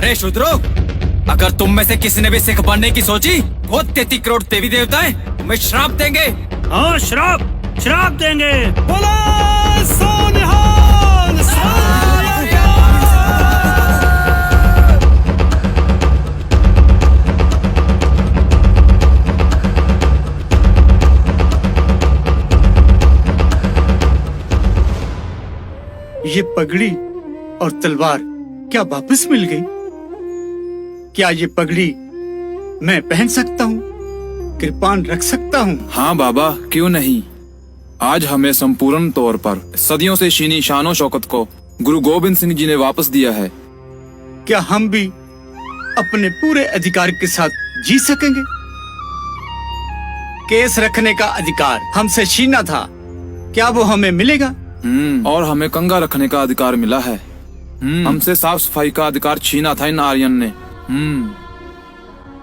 अरे शूद्रो, अगर तुम में से किसी ने भी सिख बनने की सोची, वो 33 करोड़ देवी देवताएं तुम्हें श्राप देंगे। हाँ, श्राप देंगे। बोलो सोनिहाल, ये पगड़ी और तलवार क्या वापस मिल गई? क्या ये पगड़ी मैं पहन सकता हूँ? कृपान रख सकता हूँ? हाँ बाबा, क्यों नहीं। आज हमें संपूर्ण तौर पर सदियों से छीनी शानो शौकत को गुरु गोविंद सिंह जी ने वापस दिया है। क्या हम भी अपने पूरे अधिकार के साथ जी सकेंगे? केस रखने का अधिकार हमसे छीना था, क्या वो हमें मिलेगा? और हमें कंगा रखने का अधिकार मिला है। हमसे साफ सफाई का अधिकार छीना था इन आर्यन ने।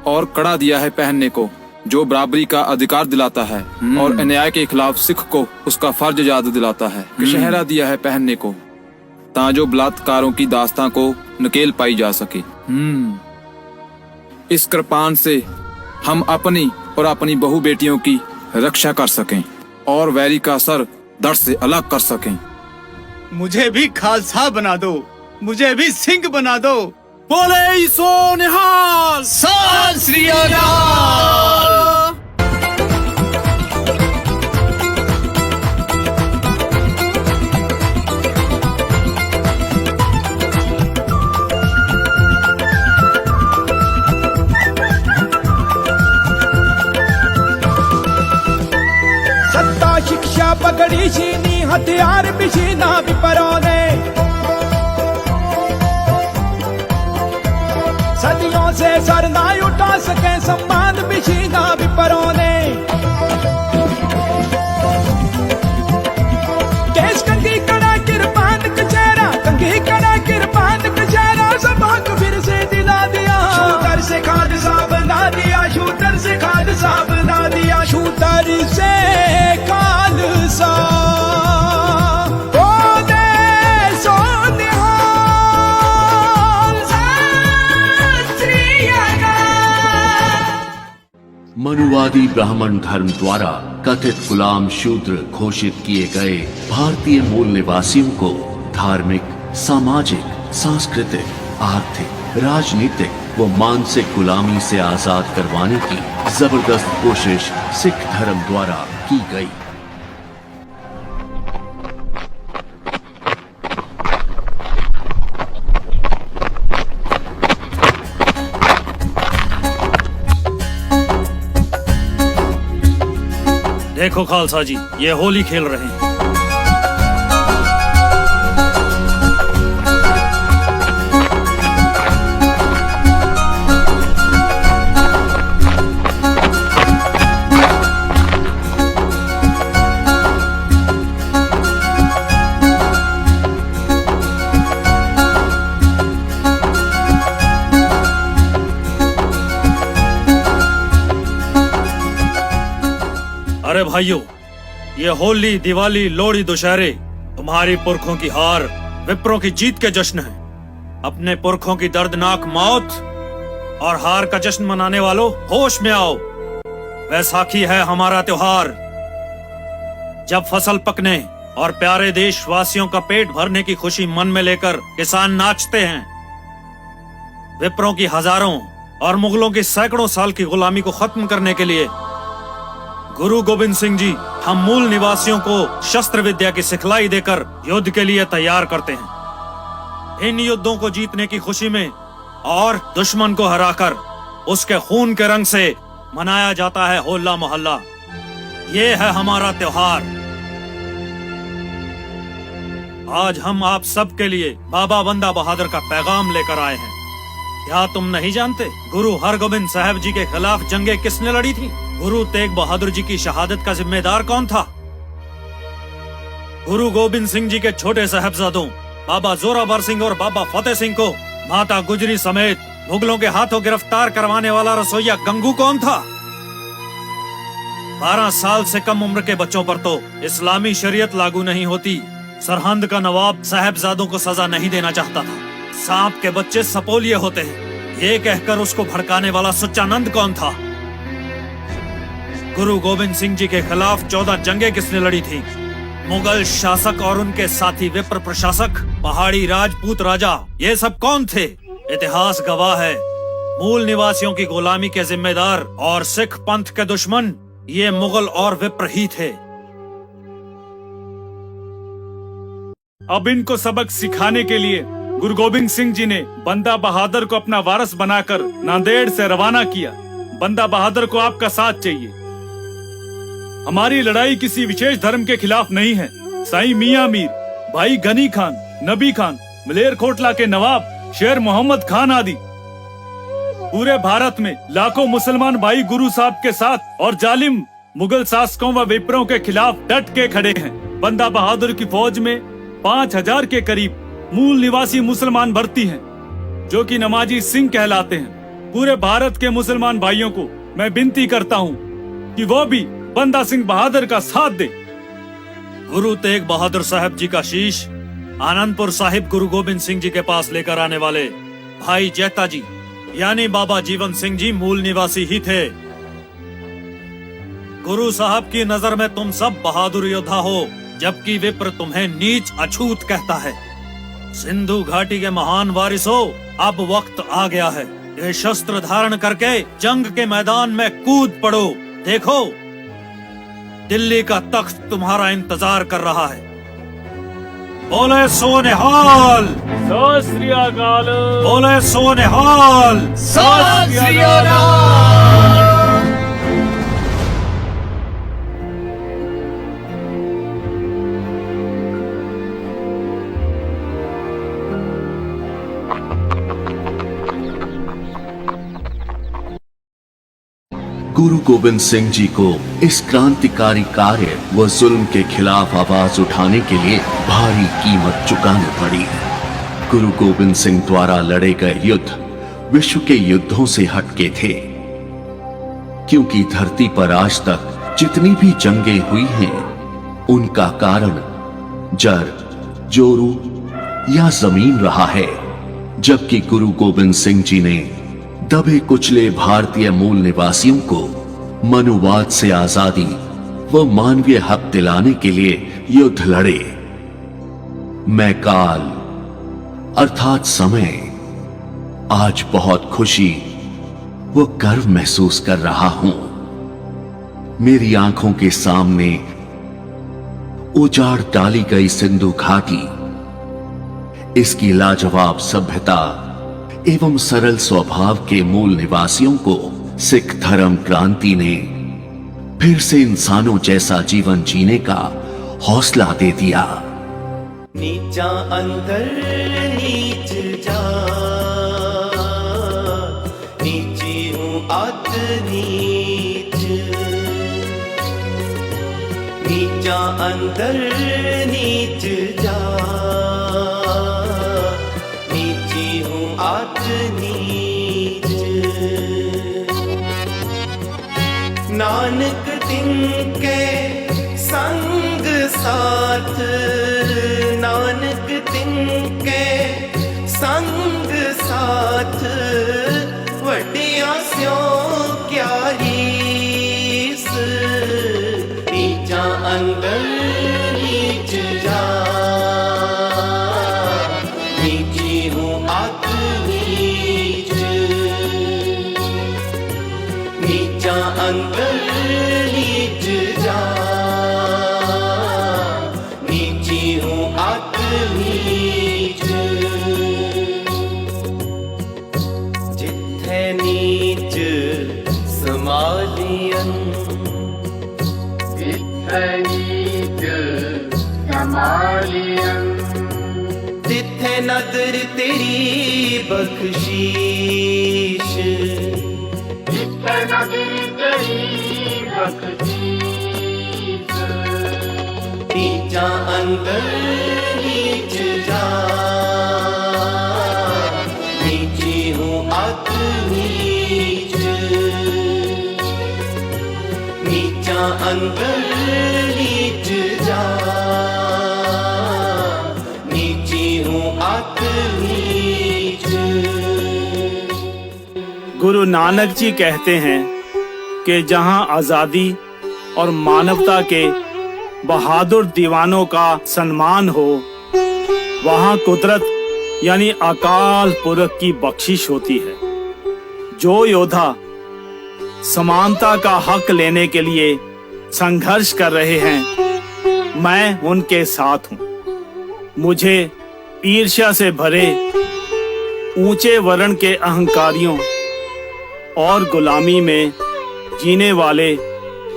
और कड़ा दिया है पहनने को, जो बराबरी का अधिकार दिलाता है और अन्याय के खिलाफ सिख को उसका फर्ज याद दिलाता है। शहरा दिया है पहनने को, ताजो बलात्कारों की दास्तां को नकेल पाई जा सके। इस कृपान से हम अपनी और अपनी बहु बेटियों की रक्षा कर सकें और वैरी का सर दर्द से अलग कर सकें। मुझे भी खालसा बना दो, मुझे भी सिंह बना दो। बोले सोनिहाल, सत श्री अकाल। सत्ता शिक्षा पकड़ी छीनी, हथियार भी छीना विपरों ने। सदियों से सर ना उठा सके, सम्मान भी छीना विपरों ने। केस कंघी कड़ा किरपान कचेरा, कंघी कड़ा किरपान कचेरा, सब हक फिर से दिला दिया। शूटर से खाद सा बना दिया, शूटर से खाद सा बना दिया, शूटर से खालसा। मनुवादी ब्राह्मण धर्म द्वारा कथित गुलाम शूद्र घोषित किए गए भारतीय मूल निवासियों को धार्मिक, सामाजिक, सांस्कृतिक, आर्थिक, राजनीतिक व मानसिक गुलामी से आजाद करवाने की जबरदस्त कोशिश सिख धर्म द्वारा की गई। देखो खालसा जी, ये होली खेल रहे हैं। अरे भाइयों, ये होली, दिवाली, लोहड़ी, दुशहरे तुम्हारी पुरखों की हार, विप्रों की जीत के जश्न है। अपने पुरखों की दर्दनाक मौत और हार का जश्न मनाने वालों, होश में आओ। वैसाखी है हमारा त्योहार, जब फसल पकने और प्यारे देशवासियों का पेट भरने की खुशी मन में लेकर किसान नाचते हैं। विप्रों की हजारों और मुगलों की सैकड़ों साल की गुलामी को खत्म करने के लिए गुरु गोविंद सिंह जी हम मूल निवासियों को शस्त्र विद्या की सिखलाई देकर युद्ध के लिए तैयार करते हैं। इन युद्धों को जीतने की खुशी में और दुश्मन को हराकर उसके खून के रंग से मनाया जाता है होला मोहल्ला। ये है हमारा त्योहार। आज हम आप सब के लिए बाबा बंदा बहादुर का पैगाम लेकर आए हैं। क्या तुम नहीं जानते गुरु हरगोबिंद साहब जी के खिलाफ जंगे किसने लड़ी थी? गुरु तेग बहादुर जी की शहादत का जिम्मेदार कौन था? गुरु गोविंद सिंह जी के छोटे साहबजादों बाबा जोरावर सिंह और बाबा फतेह सिंह को माता गुजरी समेत मुगलों के हाथों गिरफ्तार करवाने वाला रसोइया गंगू कौन था? 12 साल से कम उम्र के बच्चों पर तो इस्लामी शरीयत लागू नहीं होती। सरहंद का नवाब साहबजादों को सजा नहीं देना चाहता था। सांप के बच्चे सपोलिये होते हैं। ये कहकर उसको भड़काने वाला सुच्चानंद कौन था? गुरु गोविंद सिंह जी के खिलाफ 14 जंगें किसने लड़ी थी? मुगल शासक और उनके साथी विप्र प्रशासक, पहाड़ी राजपूत राजा, ये सब कौन थे? इतिहास गवाह है, मूल निवासियों की गुलामी के जिम्मेदार और सिख पंथ के दुश्मन ये मुगल और विप्र ही थे। अब इनको सबक सिखाने के लिए गुरु गोविंद सिंह जी ने बंदा बहादुर को अपना वारस बनाकर नांदेड़ से रवाना किया। बंदा बहादुर को आपका साथ चाहिए। हमारी लड़ाई किसी विशेष धर्म के खिलाफ नहीं है। साईं मियां मीर, भाई गनी खान, नबी खान, मलेरकोटला के नवाब शेर मोहम्मद खान आदि पूरे भारत में लाखों मुसलमान भाई गुरु साहब के साथ और जालिम मुगल शासकों व विप्रों के खिलाफ डट के खड़े हैं। बंदा बहादुर की फौज में 5000 के करीब मूल निवासी मुसलमान भर्ती हैं, जो कि नमाजी सिंह कहलाते हैं। पूरे भारत के मुसलमान भाइयों को मैं विनती करता हूँ कि वो भी बंदा सिंह बहादुर का साथ दे। गुरु तेग बहादुर साहब जी का शीश आनंदपुर साहिब गुरु गोविंद सिंह जी के पास लेकर आने वाले भाई जैता जी यानी बाबा जीवन सिंह जी मूल निवासी ही थे। गुरु साहब की नजर में तुम सब बहादुर योद्धा हो, जबकि विप्र तुम्हें नीच अछूत कहता है। सिंधु घाटी के महान वारिसों, अब वक्त आ गया है। ये शस्त्र धारण करके जंग के मैदान में कूद पड़ो। देखो, दिल्ली का तख्त तुम्हारा इंतजार कर रहा है। बोले सो निहाल, सत श्री अकाल। बोले सो निहाल। गुरु गोविंद सिंह जी को इस क्रांतिकारी कार्य व जुल्म के खिलाफ आवाज उठाने के लिए भारी कीमत चुकानी पड़ी। गुरु गोविंद सिंह द्वारा लड़े गए युद्ध विश्व के युद्धों से हटके थे, क्योंकि धरती पर आज तक जितनी भी जंगें हुई हैं, उनका कारण जर, जोरू या जमीन रहा है, जबकि गुरु गोविंद सिंह जी ने दबे कुचले भारतीय मूल निवासियों को मनुवाद से आजादी व मानवीय हक दिलाने के लिए युद्ध लड़े। मैं काल अर्थात समय आज बहुत खुशी व गर्व महसूस कर रहा हूं। मेरी आंखों के सामने उजाड़ डाली गई सिंधु घाटी, इसकी लाजवाब सभ्यता एवं सरल स्वभाव के मूल निवासियों को सिख धर्म क्रांति ने फिर से इंसानों जैसा जीवन जीने का हौसला दे दिया। नीचा अंदर नीच जा, नीची हूँ आत नीच। नीचा अंदर नीच जा, आत नीच। नानक तिनके संग साथ, नानक तिनके संग साथ। वड्डियां स्यों क्या रीस, नीचा अंदर नीच जा। नीची हूँ आत नीच, नीचा अंदर नीच जा। नीची हूँ आत नीच। जिथे नीच समालियन, जिथे नीच समालियन। जिथे नदर तेरी बख्शीश, जिथे नदर तेरी बख्शीश। नीचा अंदर नीच जा, नीची हूँ आत नीच। नीचा अंदर नीच जा, नीची हूँ आत नीच। गुरु नानक जी कहते हैं कि जहां आजादी और मानवता के बहादुर दीवानों का सम्मान हो, वहां कुदरत यानी अकाल पुरख की बख्शिश होती है। जो योद्धा समानता का हक लेने के लिए संघर्ष कर रहे हैं, मैं उनके साथ हूं। मुझे ईर्ष्या से भरे ऊंचे वर्ण के अहंकारियों और गुलामी में जीने वाले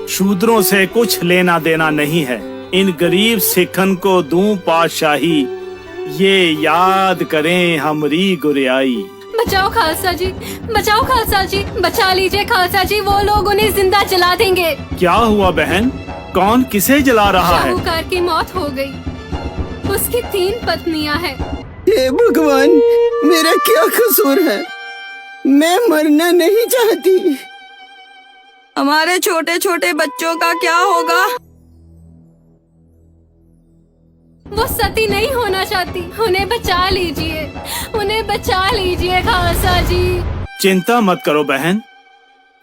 शूद्रों से कुछ लेना देना नहीं है। इन गरीब सिखन को दूं पातशाही, ये याद करें हमरी गुरियाई। बचाओ खालसा जी, बचाओ खालसा जी, बचा लीजिए खालसा जी, वो लोग उन्हें जिंदा जला देंगे। क्या हुआ बहन? कौन किसे जला रहा है? शाहूकार की मौत हो गई, उसकी 3 पत्नियां हैं। हे भगवान, मेरा क्या कसूर है? मैं मरना नहीं चाहती। हमारे छोटे छोटे बच्चों का क्या होगा? वो सती नहीं होना चाहती, उन्हें बचा लीजिए, उन्हें बचा लीजिए खालसा जी। चिंता मत करो बहन,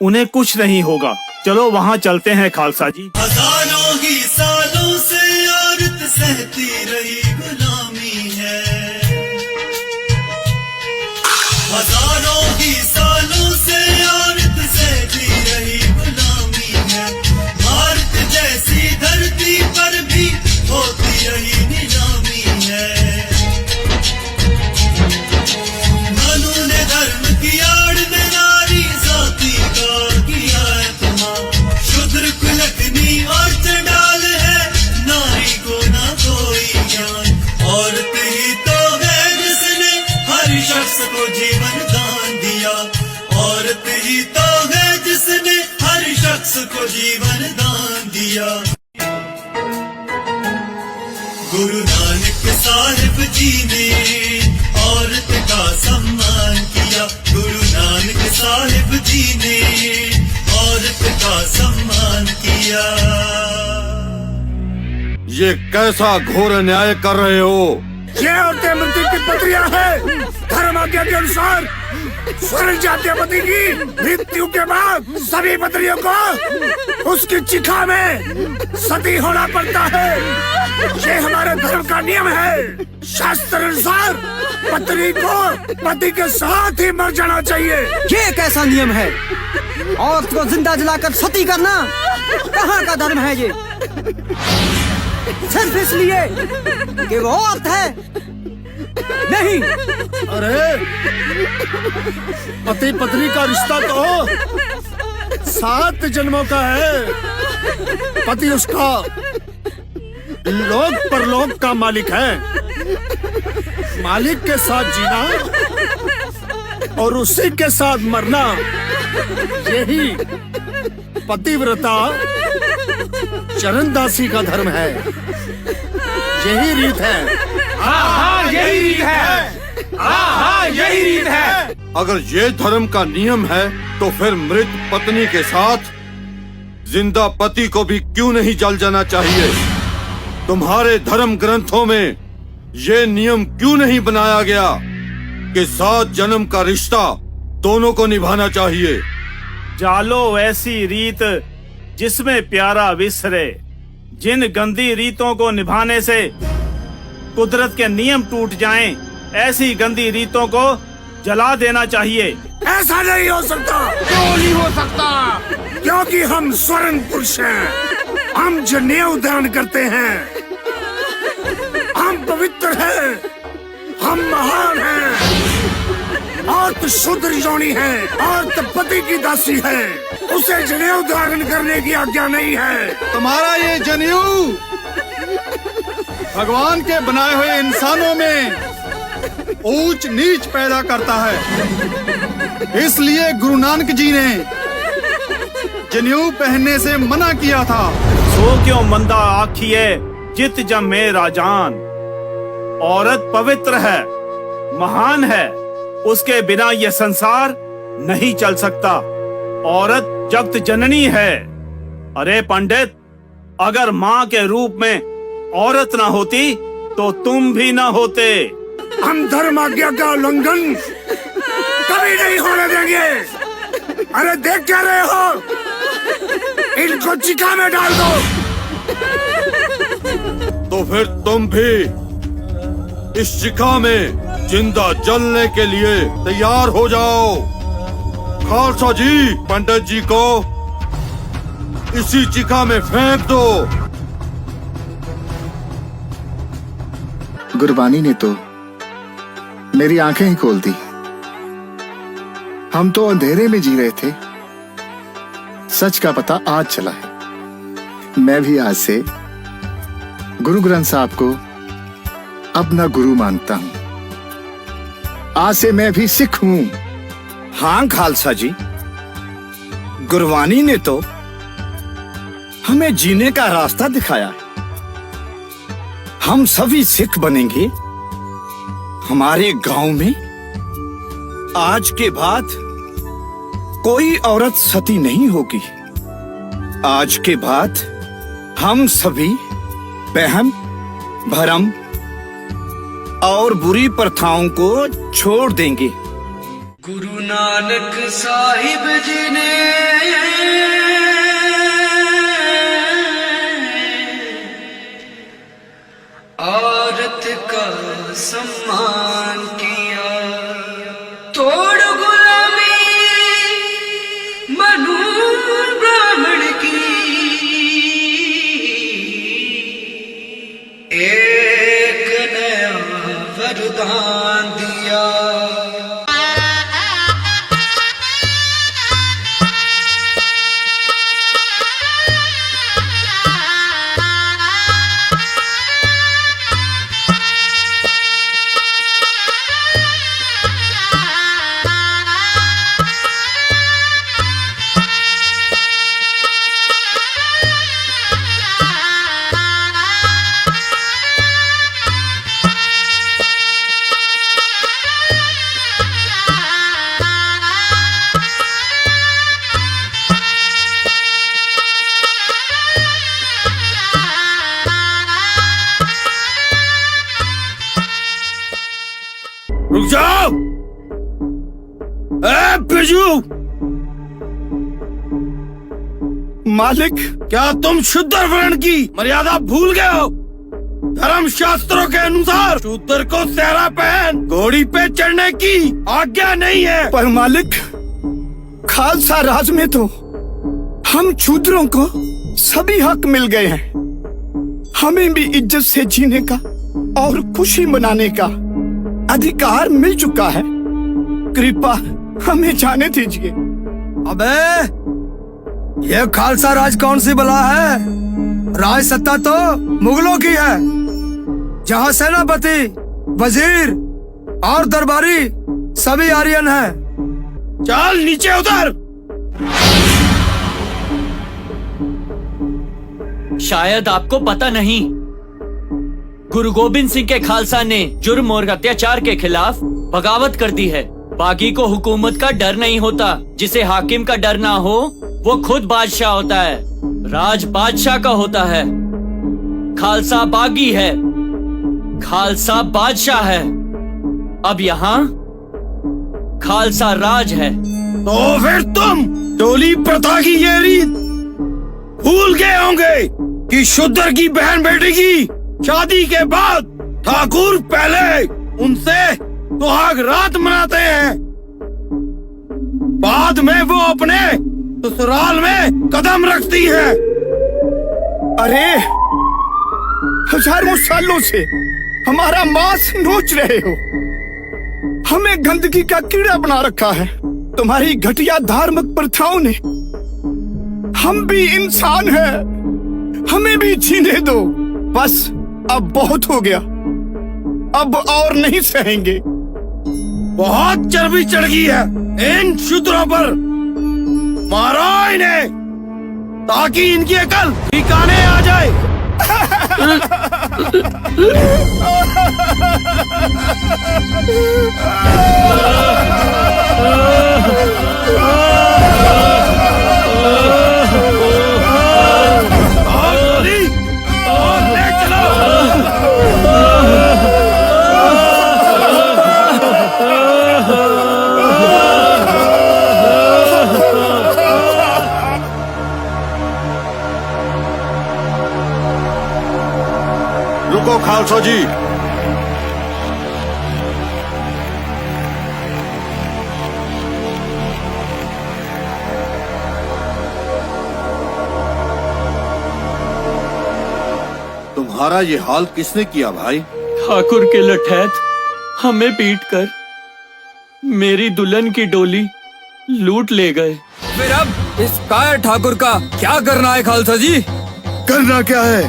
उन्हें कुछ नहीं होगा। चलो वहाँ चलते हैं खालसा जी। हजारों ही सालों से औरत सहती रही गुलामी है, हजारों ही सालों से औरत सहती रही गुलामी है। भारत जैसी धरती पर भी होती रही नीलामी है। कानून धर्म की आड़ में नारी जाति का किया इत्मीनान। शूद्र कुलकनी और चंडाल है, नारी को ना कोई ज्ञान। औरत ही तो है जिसने हर शख्स को जीवन दान दिया, औरत ही तो है जिसने हर शख्स को जीवन दान दिया। गुरु नानक साहिब जी ने औरत का सम्मान किया, गुरु नानक साहिब जी ने औरत का सम्मान किया। ये कैसा घोर अन्याय कर रहे हो? ये औरतें मृत्यु की पत्रियां हैं। धर्म आज्ञा के अनुसार स्वर्ण जातीय पति की मृत्यु के बाद सभी पत्नियों को उसकी चिखा में सती होना पड़ता है। ये हमारे धर्म का नियम है। शास्त्र अनुसार पत्नी को पति के साथ ही मर जाना चाहिए। ये कैसा नियम है? औरत को जिंदा जलाकर सती करना कहाँ का धर्म है ये? सिर्फ इसलिए कि वो औरत है? नहीं। अरे पति पत्नी का रिश्ता तो 7 जन्मों का है। पति उसका लोक परलोक का मालिक है। मालिक के साथ जीना और उसी के साथ मरना, यही पतिव्रता चरणदासी का धर्म है। यही रीत है। यही रीत है। यही रीत है। अगर ये धर्म का नियम है तो फिर मृत पत्नी के साथ जिंदा पति को भी क्यों नहीं जल जाना चाहिए? तुम्हारे धर्म ग्रंथों में ये नियम क्यों नहीं बनाया गया कि 7 जन्म का रिश्ता दोनों को निभाना चाहिए? जालो ऐसी रीत जिसमें प्यारा विसरे। जिन गंदी रीतों को निभाने से कुदरत के नियम टूट जाएं, ऐसी गंदी रीतों को जला देना चाहिए। ऐसा नहीं हो सकता। क्यों नहीं हो सकता? क्योंकि हम स्वर्ण पुरुष हैं। हम जनेऊ दान करते हैं। हम पवित्र हैं। हम महान हैं। औरत शूद्र योनि है। औरत पति की दासी है। उसे जनेऊ धारण करने की आज्ञा नहीं है। तुम्हारा ये जनेऊ भगवान के बनाए हुए इंसानों में ऊंच नीच पैदा करता है। इसलिए गुरु नानक जी ने जनेऊ पहनने से मना किया था। सो क्यों मंदा आखिए जित जमे राजान। औरत पवित्र है, महान है, उसके बिना यह संसार नहीं चल सकता। औरत जगत जननी है। अरे पंडित, अगर माँ के रूप में औरत ना होती तो तुम भी ना होते। हम धर्म आज्ञा का उल्लंघन कभी नहीं होने देंगे। अरे देख क्या रहे हो? इनको चिका में डाल दो। तो फिर तुम भी इस चिका में जिंदा जलने के लिए तैयार हो जाओ। खालसा जी, पंडित जी को इसी चिका में फेंक दो। गुरबानी ने तो मेरी आंखें ही खोल दी। हम तो अंधेरे में जी रहे थे, सच का पता आज चला है। मैं भी आज से गुरु ग्रंथ साहब को अपना गुरु मानता हूं। आज से मैं भी सिख हूं। हाँ खालसा जी, गुरबानी ने तो हमें जीने का रास्ता दिखाया है। हम सभी सिख बनेंगे। हमारे गांव में आज के बाद कोई औरत सती नहीं होगी। आज के बाद हम सभी वहम, भरम और बुरी प्रथाओं को छोड़ देंगे। गुरु नानक साहिब जी ने औरत का सम्मान किया, तोड़ गुलामी मनु ब्राह्मण की, एक नया वरदान दिया। रुक जाओ। ए बिरजू, मालिक, क्या तुम शूद्र वर्ण की मर्यादा भूल गए हो? धर्म शास्त्रों के अनुसार शूद्र को सेहरा पहन घोड़ी पे चढ़ने की आज्ञा नहीं है। पर मालिक, खालसा राज में तो हम शूद्रों को सभी हक मिल गए हैं। हमें भी इज्जत से जीने का और खुशी मनाने का अधिकार मिल चुका है। कृपा हमें जाने दीजिए। अबे, ये खालसा राज कौन सी बला है? राज सत्ता तो मुगलों की है, जहाँ सेनापति, वजीर और दरबारी सभी आर्यन हैं। चल नीचे उतर। शायद आपको पता नहीं, गुरु गोविंद सिंह के खालसा ने जुर्म और अत्याचार के खिलाफ बगावत कर दी है। बागी को हुकूमत का डर नहीं होता। जिसे हाकिम का डर ना हो वो खुद बादशाह होता है। राज बादशाह का होता है। खालसा बागी है, खालसा बादशाह है। अब यहाँ खालसा राज है। तो फिर तुम टोली प्रथा की ये रीत भूल गए होंगे कि शूद्र की बहन बेटी की शादी के बाद ठाकुर पहले उनसे सुहाग रात मनाते हैं, बाद में वो अपने ससुराल में कदम रखती है। अरे, हजारों सालों से हमारा मांस नोच रहे हो। हमें गंदगी का कीड़ा बना रखा है तुम्हारी घटिया धार्मिक प्रथाओं ने। हम भी इंसान हैं, हमें भी जीने दो। बस अब बहुत हो गया, अब और नहीं सहेंगे। बहुत चर्बी चढ़ गई है इन शूद्रों पर। मारो इन्हें ताकि इनकी अकल ठिकाने आ जाए। खालसा जी। तुम्हारा ये हाल किसने किया भाई? ठाकुर के लठैत हमें पीटकर मेरी दुल्हन की डोली लूट ले गए। फिर अब इस कायर ठाकुर का क्या करना है खालसा जी? करना क्या है?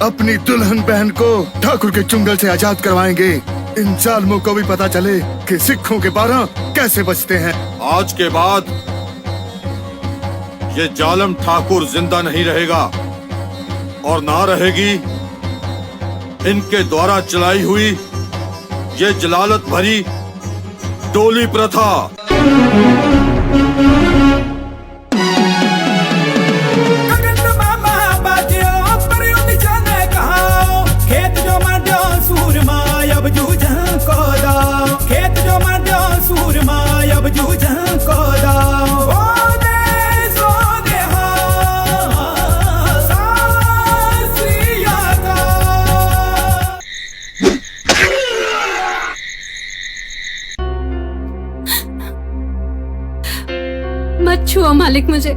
अपनी दुल्हन बहन को ठाकुर के चुंगल से आजाद करवाएंगे। इन जालिमों को भी पता चले कि सिखों के 12 कैसे बचते हैं। आज के बाद ये जालिम ठाकुर जिंदा नहीं रहेगा और ना रहेगी इनके द्वारा चलाई हुई ये जलालत भरी डोली प्रथा। खेत जो मांडो सूरमा अब जूझं को दो, खेत जो मांडो सूरमा अब जूझं को दो। ओ दे सो दे हा सासिया का। मत छुओ मालिक मुझे।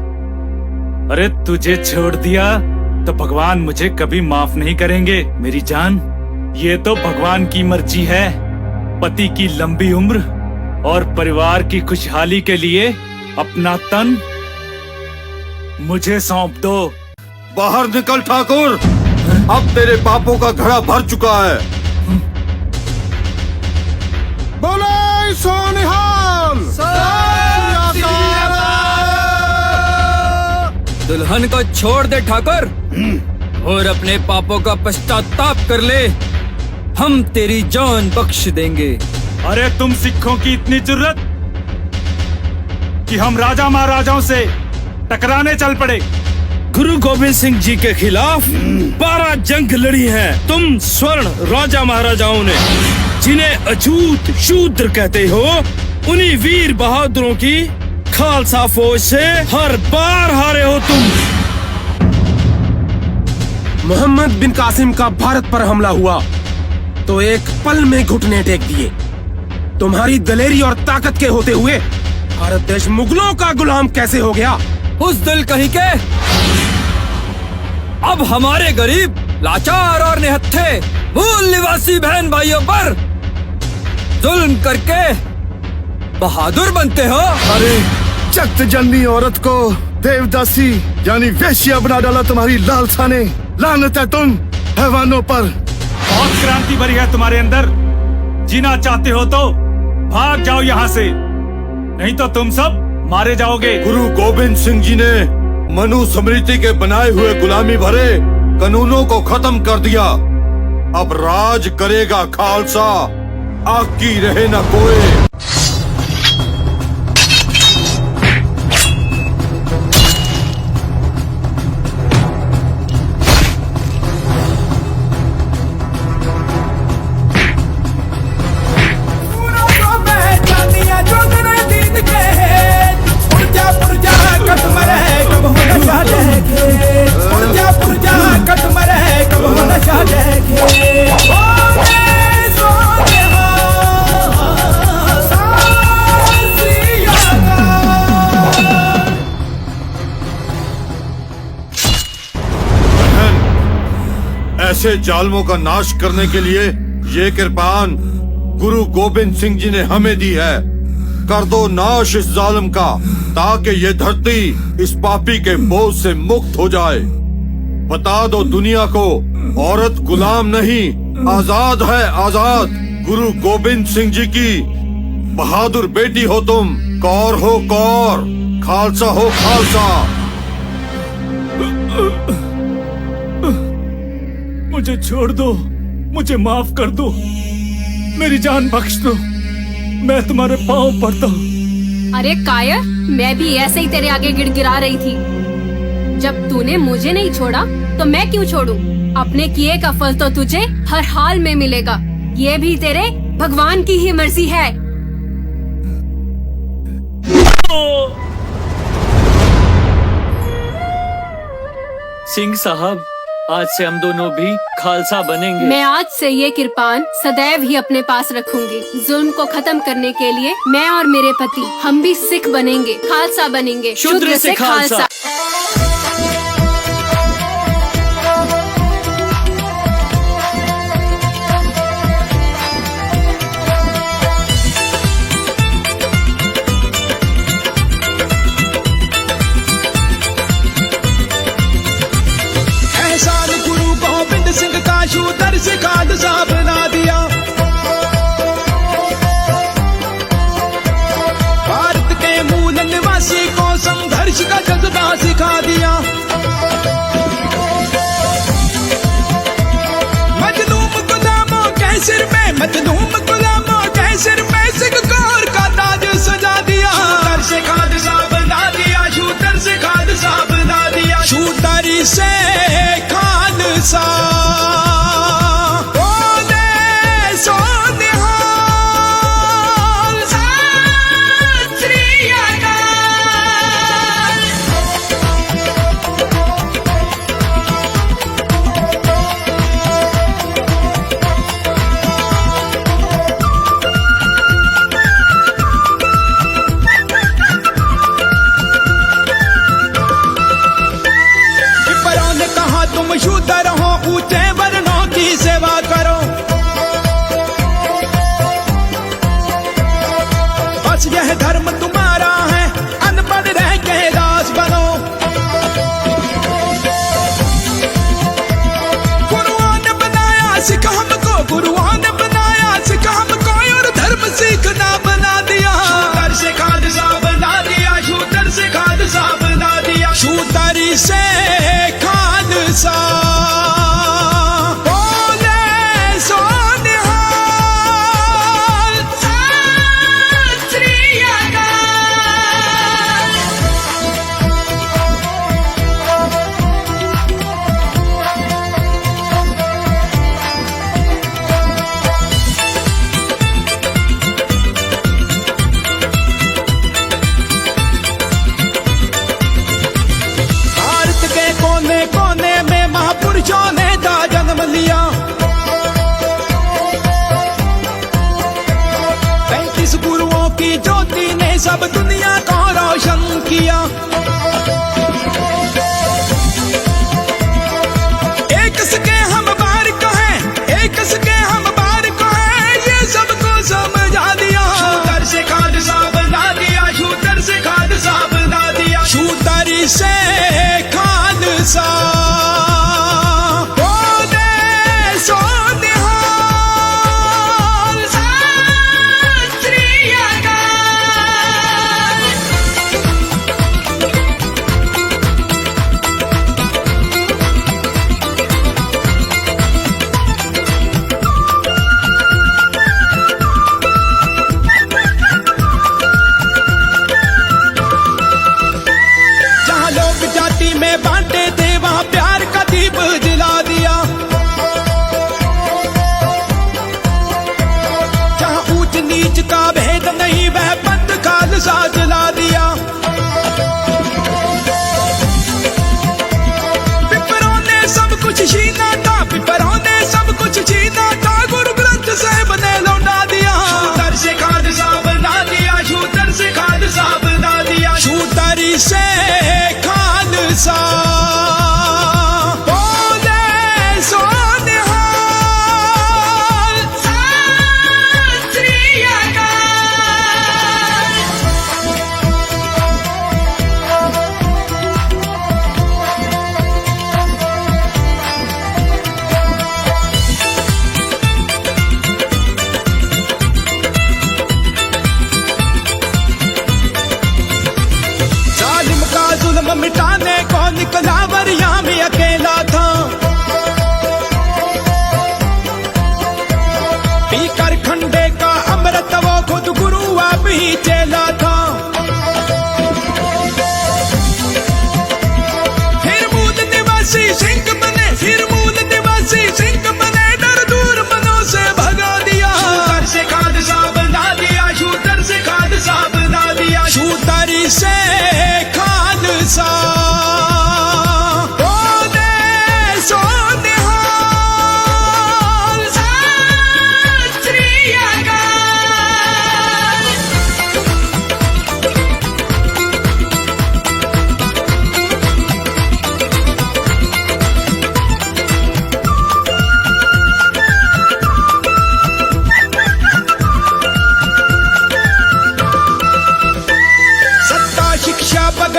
अरे तुझे छोड़ दिया तो भगवान मुझे कभी माफ नहीं करेंगे मेरी जान। ये तो भगवान की मर्जी है। पति की लंबी उम्र और परिवार की खुशहाली के लिए अपना तन मुझे सौंप दो। बाहर निकल ठाकुर, अब तेरे पापों का घड़ा भर चुका है। बोले सोनिहाल। दुल्हन को छोड़ दे ठाकुर और अपने पापों का पश्चाताप कर ले। हम तेरी जान बख्श देंगे। अरे तुम सिखों की इतनी जुर्रत कि हम राजा महाराजाओं से टकराने चल पड़े। गुरु गोविंद सिंह जी के खिलाफ 12 जंग लड़ी हैं तुम स्वर्ण राजा महाराजाओं ने। जिन्हें अछूत शूद्र कहते हो, उन्हीं वीर बहादुरों की खालसा फौज से हर बार हारे हो तुम। मोहम्मद बिन कासिम का भारत पर हमला हुआ तो एक पल में घुटने टेक दिए। तुम्हारी दलेरी और ताकत के होते हुए भारत देश मुगलों का गुलाम कैसे हो गया? उस दिल कहीं के अब हमारे गरीब, लाचार और निहत्थे मूल निवासी बहन भाइयों पर जुल्म करके बहादुर बनते हो। अरे चक्त जननी औरत को देवदासी यानी वेश्या बना डाला तुम्हारी लालसा ने। लानत है तुम हैवानों पर। बहुत क्रांति भरी है तुम्हारे अंदर। जीना चाहते हो तो भाग जाओ यहाँ से, नहीं तो तुम सब मारे जाओगे। गुरु गोविंद सिंह जी ने मनु स्मृति के बनाए हुए गुलामी भरे कानूनों को खत्म कर दिया। अब राज करेगा खालसा, आकी रहे न कोई। ऐसे जालमों का नाश करने के लिए ये कृपान गुरु गोविंद सिंह जी ने हमें दी है। कर दो नाश इस जालिम का, ताकि ये धरती इस पापी के बोझ से मुक्त हो जाए। बता दो दुनिया को, औरत गुलाम नहीं, आजाद है आजाद। गुरु गोविंद सिंह जी की बहादुर बेटी हो तुम। कौर हो कौर, खालसा हो खालसा। मुझे छोड़ दो, मुझे माफ कर दो, मेरी जान बख्श दो। मैं तुम्हारे पांव पड़ता हूँ। अरे कायर, मैं भी ऐसे ही तेरे आगे गिड़गिड़ा रही थी। जब तूने मुझे नहीं छोड़ा तो मैं क्यों छोड़ूं? अपने किए का फल तो तुझे हर हाल में मिलेगा। ये भी तेरे भगवान की ही मर्जी है। सिंह साहब, आज से हम दोनों भी खालसा बनेंगे। मैं आज से ये किरपान सदैव ही अपने पास रखूंगी। जुल्म को खत्म करने के लिए मैं और मेरे पति हम भी सिख बनेंगे, खालसा बनेंगे, शूद्र से खालसा। एहसान गुरु गोविंद सिंह का शूदर से खालसा बना दिया। भारत के मूल निवासी को संघर्ष का जज्बा सिखा दिया। मजलूम गुलामों के सिर में, मजलूम गुलामों के सिर में सिख कौर का ताज सजा दिया। शूदर से खालसा बना दिया, शूदर से खालसा बना दिया, शूदर से खालसा। बोले सो निहाल, सत श्री अकाल। पिपरों ने कहा तुम शूदर हो, ऊंचे वर्णों की सेवा करो। बस यह धर्म तुम्हारा है, अनपढ़ रह के दास बनो। गुरुओं ने बनाया सिख हमको, गुरुओं ने बनाया सिख हमको, और धर्म सीखना बना दिया। शूदर से खालसा बना दिया, शूदर से खालसा बना दिया, शूदर से खालसा। बोले सो निहाल, सत श्री अकाल। भारत के कोने कोने में महापुरुषों ने था जन्म लिया। 35 गुरुओं की ज्योति ने सब दुनिया को रोशन किया। एक सके हम बार को हैं, एक सके हम बार को हैं, ये सबको समझा दिया। शूदर से खालसा बना दिया, शूदर से खालसा बना दिया, शूदर से खालसा। बोले सो निहाल, सत श्री अकाल।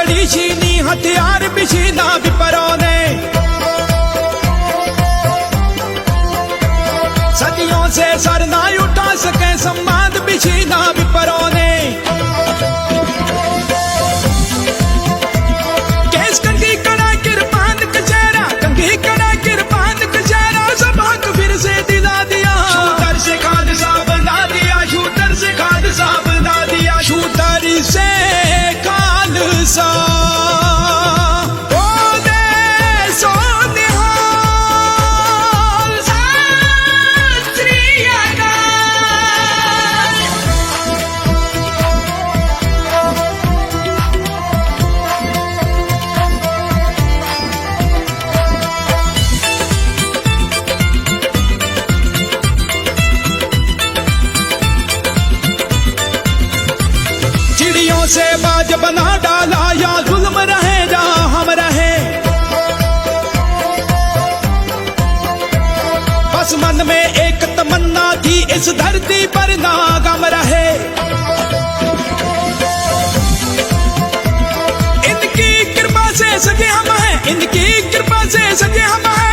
लकड़ी छीनी हथियार भी छीना विपरों ने सदियों से सर ना उठा सके सम्मान भी छीना विपरों ने केस कंघी कड़ा किरपान कचहरा कंघी कड़ा किरपान कचहरा सब हक फिर से दिला दिया शूटर से खालसा बना दिया शूटर से खालसा बना दिया शूटर से खालसा से बाज बना डाला या जुल्म रहे या हम रहे बस मन में एक तमन्ना थी इस धरती पर ना गम रहे इनकी कृपा से सजे हम हैं इनकी कृपा से सजे हम हैं